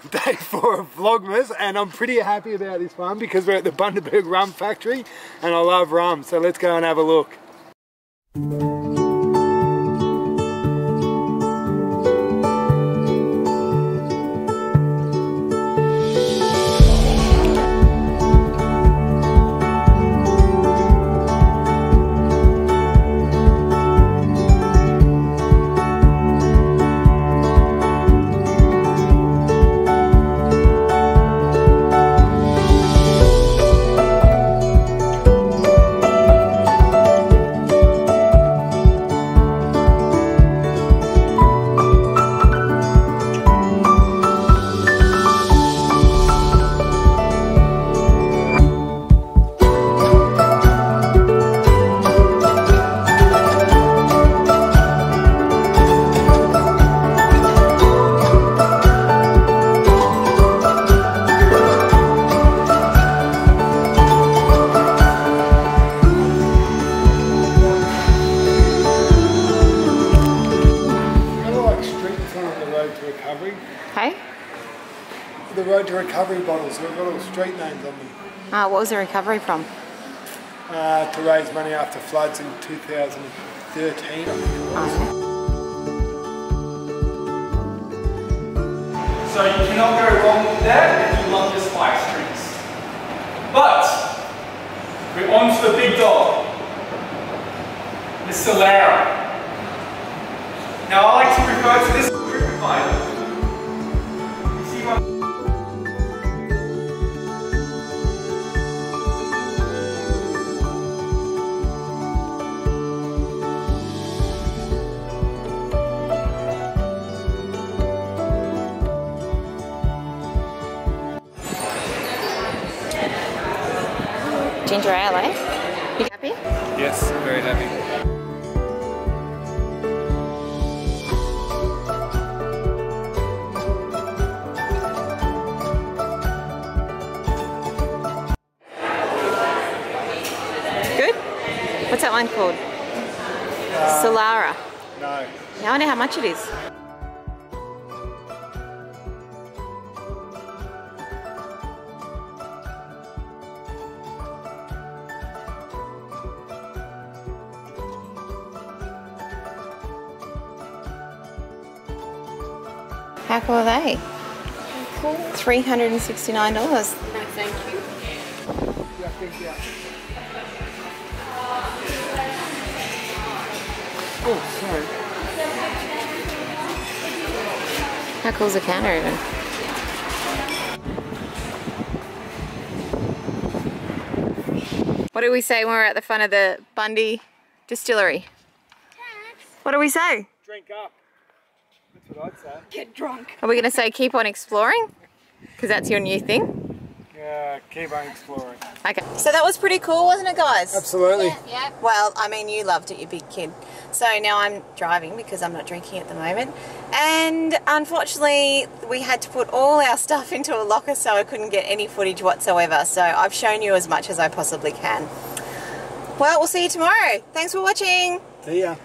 day 4 of Vlogmas, and I'm pretty happy about this one because we're at the Bundaberg Rum factory and I love rum, so let's go and have a look. Hey? The Road to Recovery bottles, we've got all street names on them. What was the recovery from? To raise money after floods in 2013. So you cannot go wrong with that if you love your spice drinks. But, we're on to the big dog, the Solara. Now I like to refer to this purifier. Ginger ale, eh? You happy? Yes, very happy. Good? What's that one called? Solara. No. Now I know how much it is. How cool are they? Cool. $369. No, thank you. Oh, sorry. How cool is the counter even? What did we say when we were at the front of the Bundy distillery? What do we say? Drink up. That's what I'd say. Get drunk. Are we going to say keep on exploring? Because that's your new thing? Yeah, keep on exploring. Okay. So that was pretty cool, wasn't it, guys? Absolutely. Yeah. Well, I mean, you loved it, you big kid. So now I'm driving because I'm not drinking at the moment. And unfortunately, we had to put all our stuff into a locker so I couldn't get any footage whatsoever. So I've shown you as much as I possibly can. Well, we'll see you tomorrow. Thanks for watching. See ya.